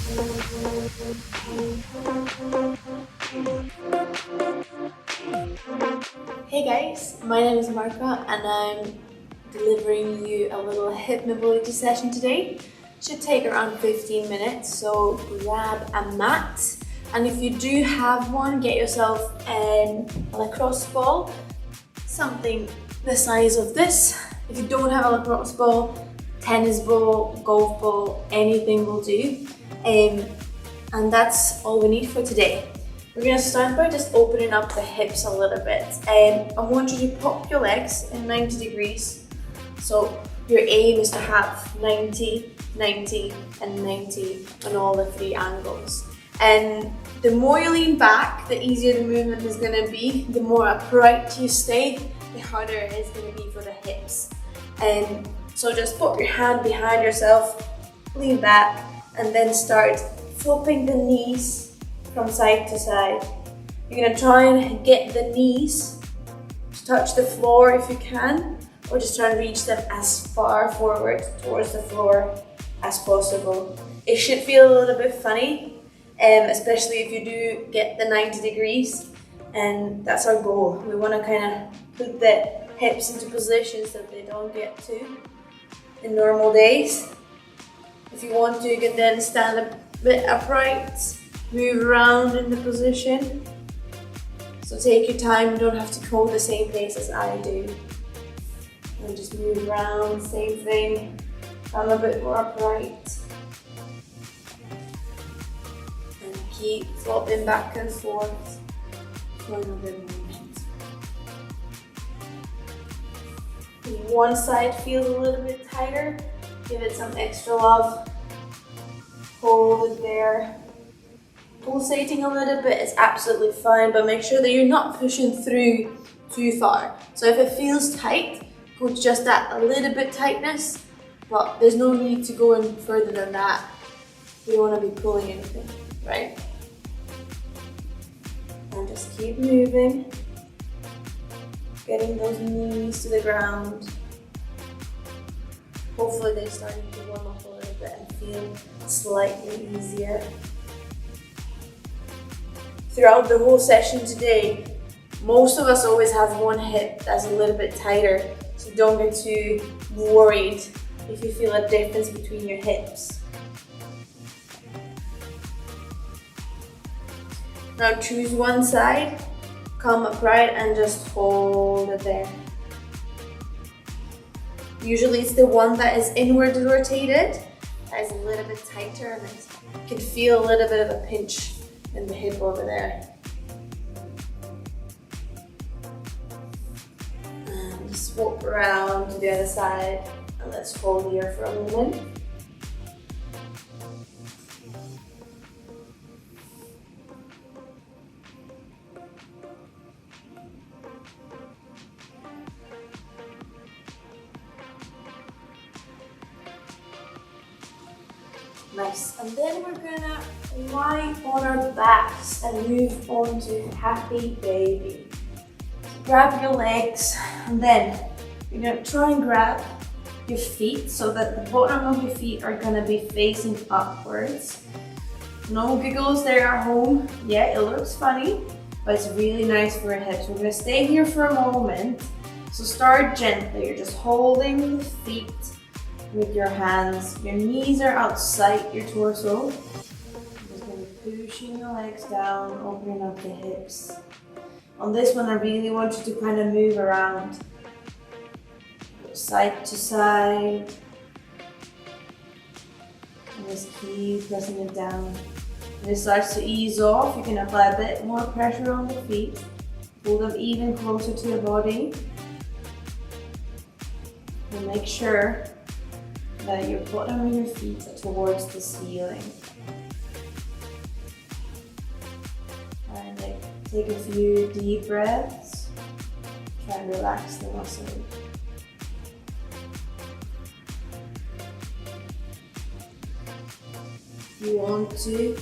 Hey guys, my name is Markka and I'm delivering you a little hip mobility session today. Should take around 15 minutes, so grab a mat, and if you do have one, get yourself a lacrosse ball, something the size of this. If you don't have a lacrosse ball, tennis ball, golf ball, anything will do. And that's all we need for today. We're going to start by just opening up the hips a little bit. I want you to pop your legs in 90 degrees. So your aim is to have 90, 90 and 90 on all the three angles. And the more you lean back, the easier the movement is going to be. The more upright you stay, the harder it is going to be for the hips. And so just put your hand behind yourself, lean back, and then start flipping the knees from side to side. You're going to try and get the knees to touch the floor if you can, or just try and reach them as far forward towards the floor as possible. It should feel a little bit funny, especially if you do get the 90 degrees, and that's our goal. We want to kind of put the hips into positions that they don't get to in normal days. If you want to, you can then stand a bit upright, move around in the position. So take your time, you don't have to go the same pace as I do. And just move around, same thing. I'm a bit more upright. And keep flopping back and forth for another moment. If one side feels a little bit tighter, give it some extra love. Hold it there. Pulsating a little bit is absolutely fine, but make sure that you're not pushing through too far. So if it feels tight, go to just that a little bit tightness, but there's no need to go in further than that. You don't want to be pulling anything, right? And just keep moving, getting those knees to the ground. Hopefully they're starting to warm up a little bit and feel slightly easier. Throughout the whole session today, most of us always have one hip that's a little bit tighter, so don't get too worried if you feel a difference between your hips. Now choose one side, come upright and just hold it there. Usually it's the one that is inward rotated that is a little bit tighter, and you can feel a little bit of a pinch in the hip over there. And swap around to the other side, and let's hold here for a moment. Nice, and then we're gonna lie on our backs and move on to happy baby. So grab your legs, and then you're gonna try and grab your feet so that the bottom of your feet are gonna be facing upwards. No giggles there at home. Yeah, it looks funny, but it's really nice for your hips. We're gonna stay here for a moment. So start gently, you're just holding the feet with your hands. Your knees are outside your torso. Just going to be pushing your legs down, opening up the hips. On this one, I really want you to kind of move around, side to side. And just keep pressing it down. When it starts to ease off, you can apply a bit more pressure on the feet. Pull them even closer to your body. And make sure that your bottom of your feet are towards the ceiling. And take a few deep breaths. Try and relax the muscle. If you want to,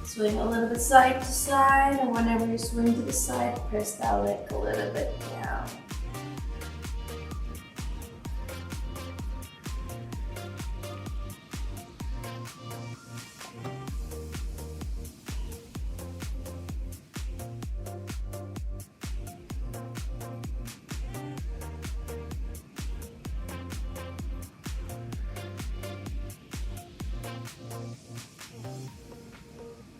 swing a little bit side to side, and whenever you swing to the side, press that leg a little bit down.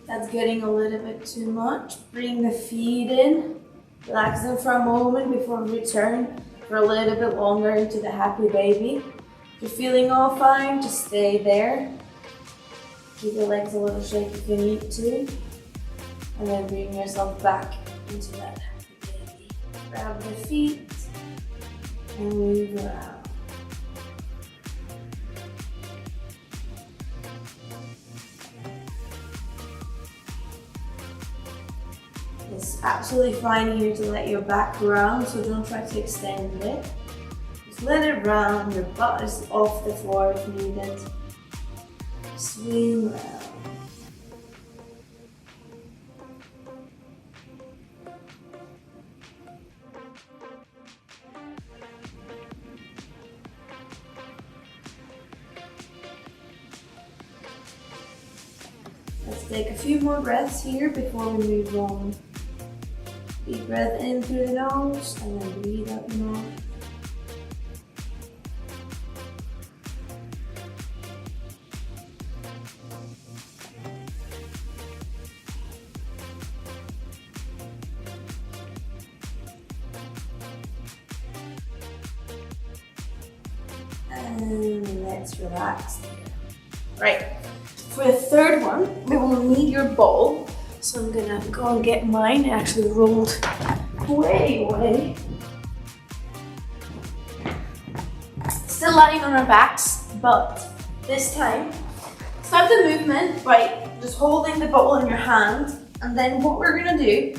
That's getting a little bit too much. Bring the feet in. Relax them for a moment before we return for a little bit longer into the happy baby. If you're feeling all fine, just stay there. Keep your legs a little shake if you need to. And then bring yourself back into that happy baby. Grab the feet and move around. It's absolutely fine here to let your back round, so don't try to extend it. Just let it round, your butt is off the floor if needed. Swing round. Let's take a few more breaths here before we move on. Deep breath in through the nose and then breathe out the mouth. And let's relax there. Right. For the third one, we will need your ball. So I'm gonna go and get mine. It actually rolled way away. Still lying on our backs, but this time, start the movement by just holding the ball in your hand. And then what we're gonna do,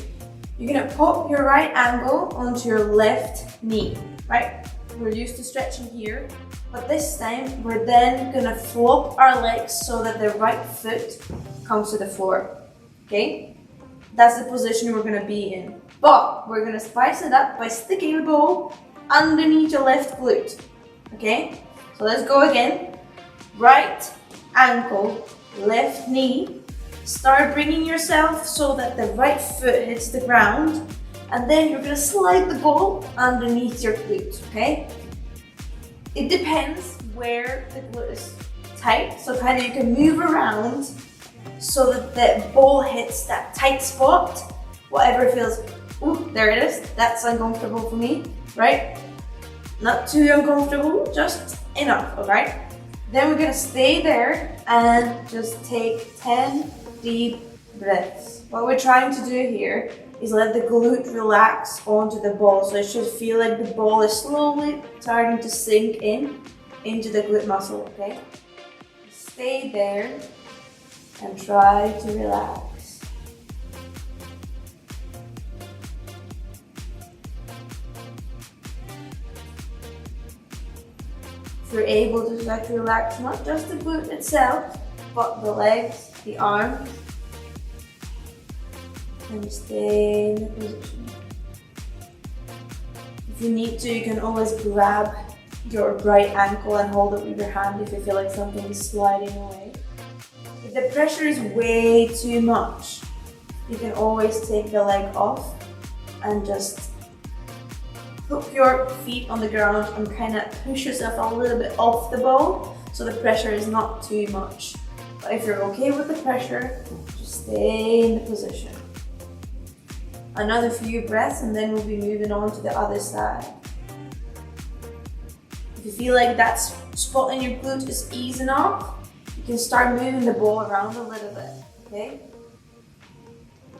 you're gonna pop your right ankle onto your left knee, right? We're used to stretching here, but this time we're then gonna flop our legs so that the right foot comes to the floor. Okay, that's the position we're gonna be in. But we're gonna spice it up by sticking the ball underneath your left glute. Okay, so let's go again. Right ankle, left knee. Start bringing yourself so that the right foot hits the ground. And then you're gonna slide the ball underneath your glute, okay? It depends where the glute is tight. So kind of you can move around so that the ball hits that tight spot, whatever feels, ooh, there it is, that's uncomfortable for me, right? Not too uncomfortable, just enough, all right? Then we're gonna stay there and just take 10 deep breaths. What we're trying to do here is let the glute relax onto the ball, so it should feel like the ball is slowly starting to sink in into the glute muscle, okay? Stay there and try to relax. If you're able to try to relax not just the glute itself, but the legs, the arms, and stay in the position. If you need to, you can always grab your right ankle and hold it with your hand if you feel like something is sliding away. If the pressure is way too much, you can always take the leg off and just hook your feet on the ground and kind of push yourself a little bit off the ball so the pressure is not too much. But if you're okay with the pressure, just stay in the position. Another few breaths and then we'll be moving on to the other side. If you feel like that spot in your glute is easing off, you can start moving the ball around a little bit, okay?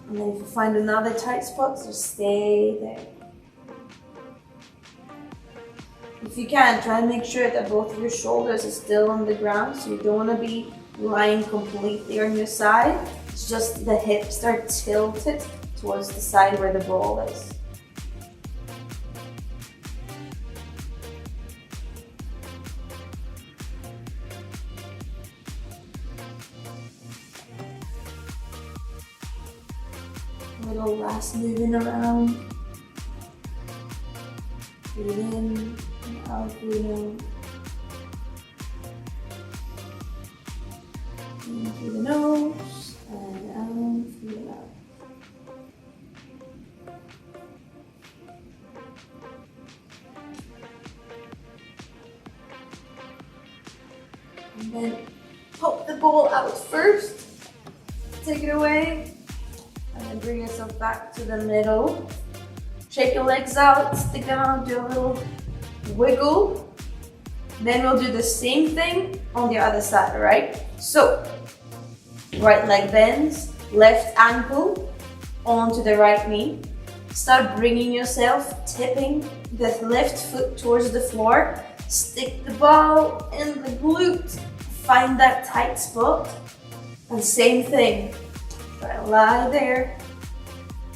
And then if you find another tight spot, just stay there. If you can, try and make sure that both of your shoulders are still on the ground, so you don't want to be lying completely on your side. It's just the hips are tilted towards the side where the ball is. A little last moving around. Breathe in and out through the nose. In through the nose and out through the mouth. And then pop the ball out first. Take it away. And then bring yourself back to the middle. Shake your legs out, stick them out, do a little wiggle. Then we'll do the same thing on the other side, right? So, right leg bends, left ankle onto the right knee. Start bringing yourself, tipping the left foot towards the floor. Stick the ball in the glute. Find that tight spot. And same thing. Try to lie there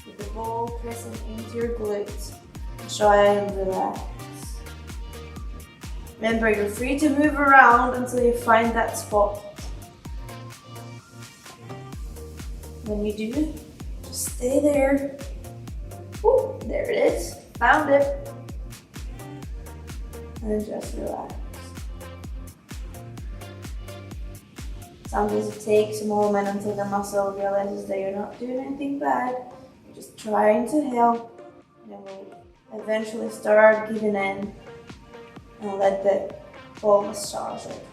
with the ball pressing into your glutes. Try and relax. Remember, you're free to move around until you find that spot. When you do, just stay there. Ooh, there it is. Found it. And just relax. Sometimes it takes a moment until the muscle realizes that you're not doing anything bad. You're just trying to help. And it will eventually start giving in and let the ball massage it.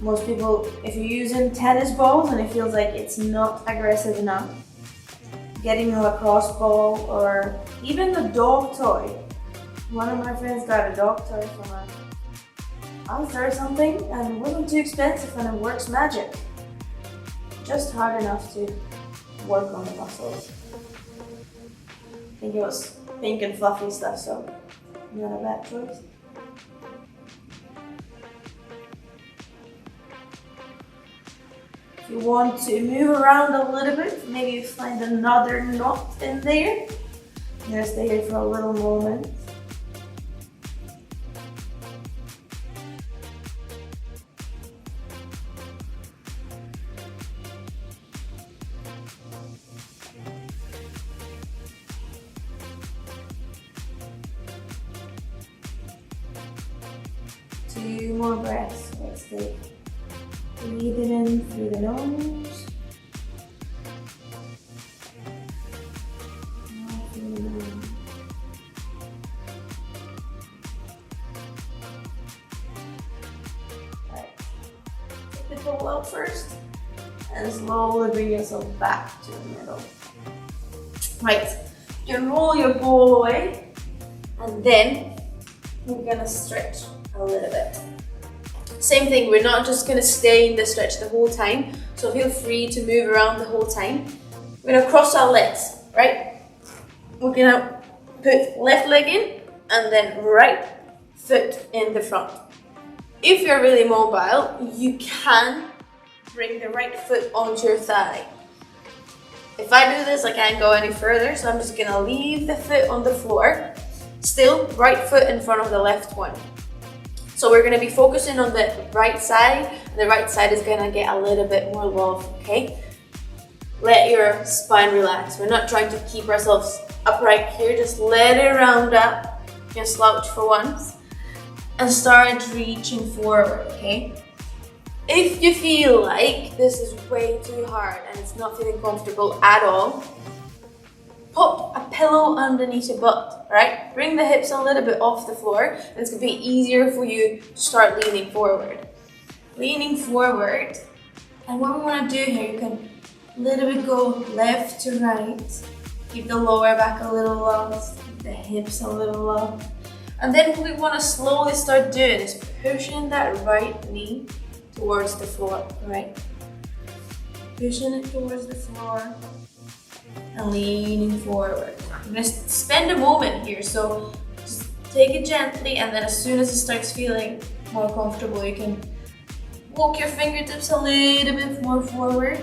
Most people, if you're using tennis balls and it feels like it's not aggressive enough, getting a lacrosse ball or even a dog toy. One of my friends got a dog toy from a Asda or something, and it wasn't too expensive and it works magic. Just hard enough to work on the muscles. I think it was pink and fluffy stuff, so not a bad choice. If you want to move around a little bit, maybe you find another knot in there. You're gonna stay here for a little moment. Two more breaths. Let's take. Breathe it in through the nose. Out through the nose. Alright. Take the ball out first and slowly bring yourself back to the middle. Right. You can roll your ball away and then we're gonna stretch a little bit. Same thing, we're not just gonna stay in the stretch the whole time, so feel free to move around the whole time. We're gonna cross our legs, right? We're gonna put left leg in and then right foot in the front. If you're really mobile, you can bring the right foot onto your thigh. If I do this, I can't go any further, so I'm just gonna leave the foot on the floor. Still, right foot in front of the left one. So we're gonna be focusing on the right side. The right side is gonna get a little bit more love, okay? Let your spine relax. We're not trying to keep ourselves upright here. Just let it round up. You can slouch for once. And start reaching forward, okay? If you feel like this is way too hard and it's not feeling comfortable at all, pop a pillow underneath your butt, right? Bring the hips a little bit off the floor, and it's gonna be easier for you to start leaning forward. Leaning forward, and what we wanna do here, you can a little bit go left to right, keep the lower back a little low, keep the hips a little low. And then what we wanna slowly start doing is pushing that right knee towards the floor, right? Pushing it towards the floor. And leaning forward. I'm going to spend a moment here, so just take it gently, and then as soon as it starts feeling more comfortable, you can walk your fingertips a little bit more forward.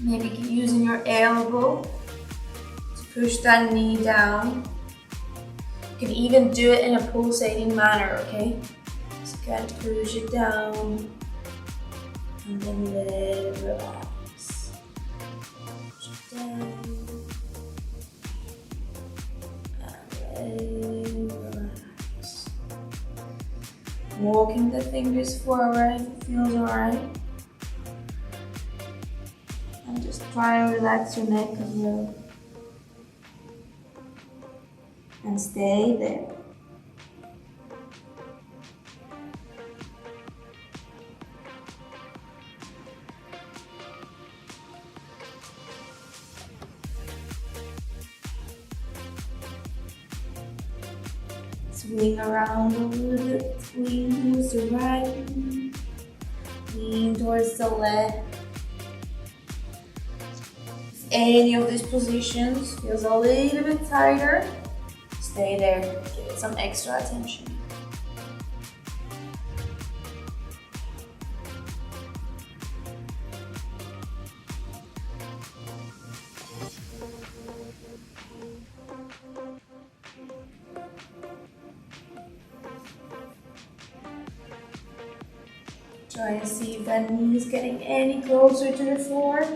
Maybe using your elbow to push that knee down. You can even do it in a pulsating manner, okay? So you can push it down and then let it relax. Down and relax. Walking the fingers forward feels alright. And just try and relax your neck as well. And stay there. Swing around a little bit, lean towards the right, lean towards the left. If any of these positions feels a little bit tighter, stay there, give it some extra attention. Try and see if that knee is getting any closer to the floor.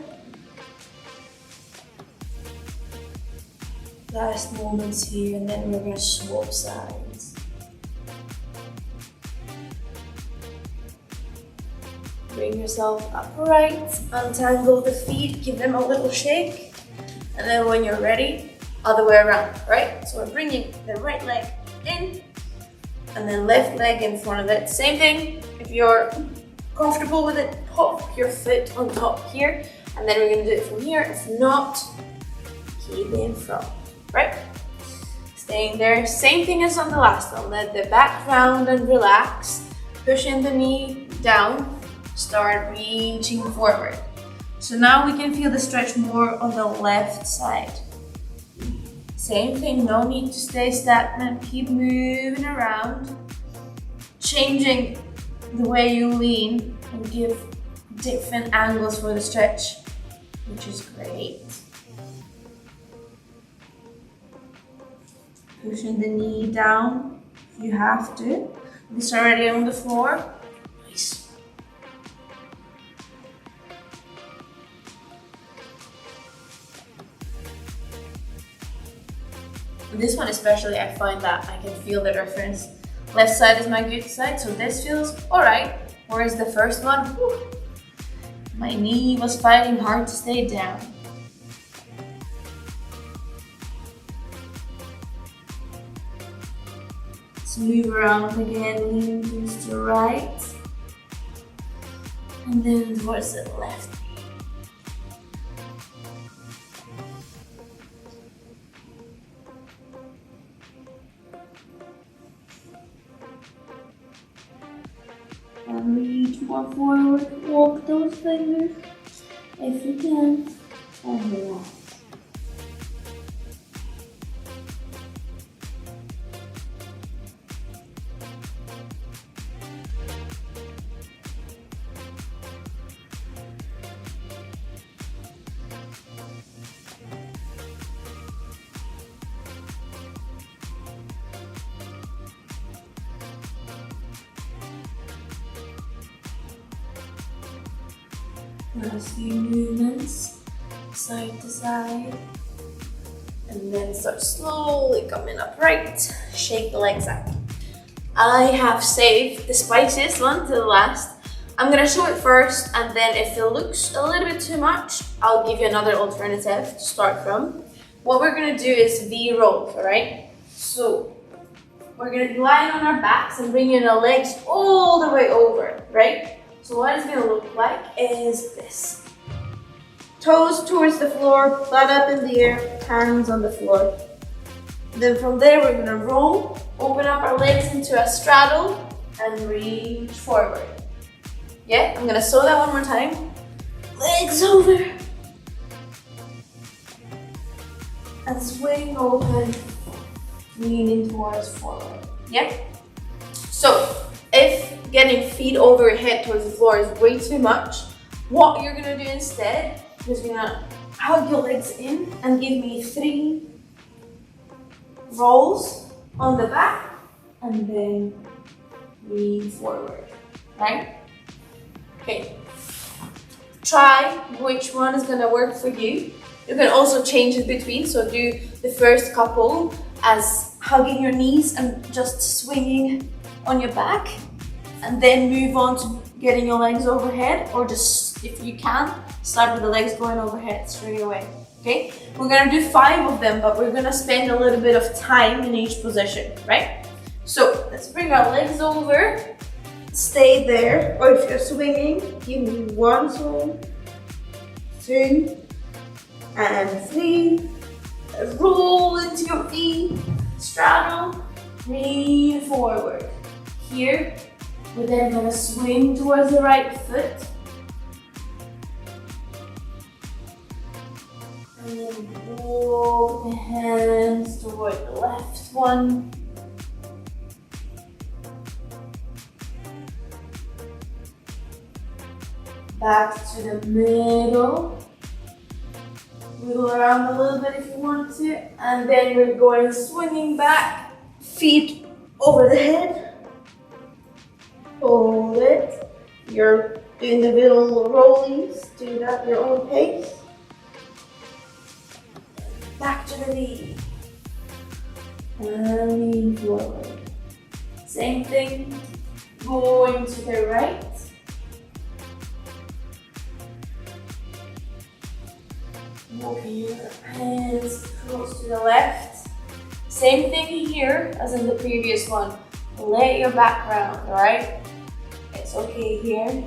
Last moments here, and then we're going to swap sides. Bring yourself upright, untangle the feet, give them a little shake, and then when you're ready, other way around, right? So we're bringing the right leg in, and then left leg in front of it. Same thing, if you're comfortable with it, pop your foot on top here, and then we're going to do it from here. If not, keep it in front. Right? Staying there. Same thing as on the last one. Let the back round and relax. Pushing the knee down. Start reaching forward. So now we can feel the stretch more on the left side. Same thing. No need to stay stagnant. Keep moving around. Changing the way you lean and give different angles for the stretch, which is great. Pushing the knee down if you have to. It's already on the floor. Nice. This one especially, I find that I can feel the difference. Left side is my good side, so this feels alright. Whereas the first one, whew, my knee was fighting hard to stay down. Let's move around again, lean towards the right, and then towards the left. And reach more forward, walk those fingers if you can, and relax. A few movements, side to side, and then start slowly coming upright. Shake the legs up. I have saved the spiciest one to the last. I'm gonna show it first, and then if it looks a little bit too much, I'll give you another alternative to start from. What we're gonna do is V rolls, alright? So we're gonna be lying on our backs and bringing the legs all the way over, right? So what it's gonna look like is this. Toes towards the floor, butt up in the air, hands on the floor. Then from there we're gonna roll, open up our legs into a straddle, and reach forward. Yeah, I'm gonna sew that one more time. Legs over. And swing open, leaning towards forward. Yeah? So, if getting feet over your head towards the floor is way too much, what you're gonna do instead is you're gonna hug your legs in and give me 3 rolls on the back and then lean forward, right? Okay, try which one is gonna work for you. You can also change it between, so do the first couple as hugging your knees and just swinging on your back, and then move on to getting your legs overhead, or just if you can, start with the legs going overhead straight away. Okay, we're gonna do 5 of them, but we're gonna spend a little bit of time in each position, right? So let's bring our legs over, stay there, or if you're swinging, give me 1 swing, 2, and 3. Roll into your feet, straddle, lean forward. Here, we're then gonna swing towards the right foot. And then walk the hands toward the left one. Back to the middle. Wiggle around a little bit if you want to. And then we're going swinging back. Feet over the head. Hold it. You're doing the little rollies. Do that at your own pace. Back to the knee. And lean forward. Same thing. Going to the right. Walking your hands close to the left. Same thing here as in the previous one. Let your back round, alright? It's okay here.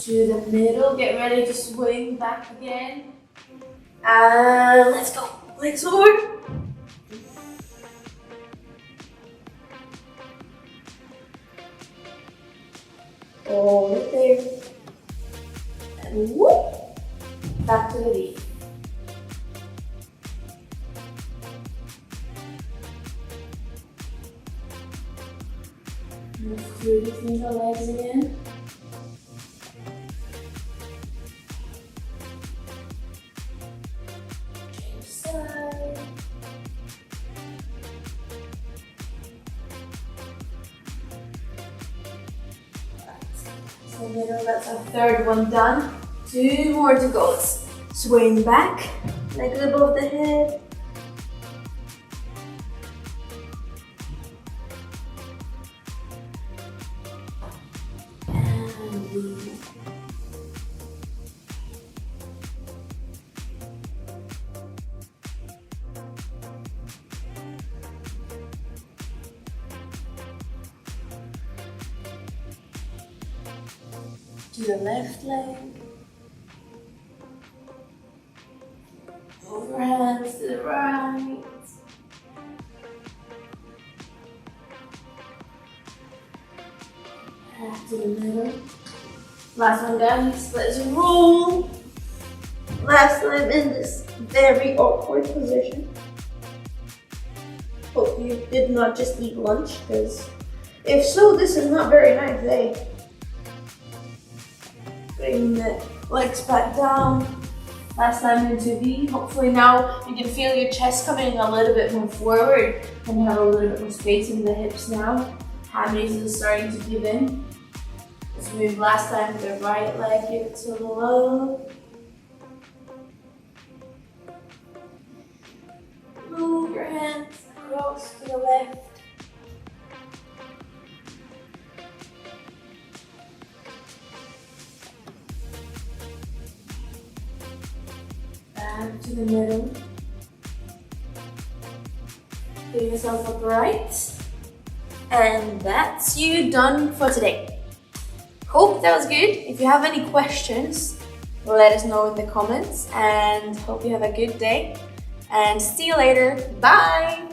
To the middle, get ready to swing back again. And let's go. Legs forward. Hold it there. And whoop. Back to the knee. Move through between the legs again. Change side. So middle, that's our 3rd one done. 2 more to go. Let's swing back, legs above the head. And lean. To the left leg. Over hands to the right. Back to the middle. Last one guys, let's roll. Last time in this very awkward position. Hope you did not just eat lunch, because if so, this is not very nice, eh? Bring the legs back down. Last time into V. Hopefully now you can feel your chest coming a little bit more forward and you have a little bit more space in the hips now. Hammies is starting to give in. Let's move last time with the right leg, give it to the low. Move your hands across to the left. Back to the middle. Get yourself upright. And that's you done for today. Hope that was good. If you have any questions, let us know in the comments, and hope you have a good day. And see you later. Bye!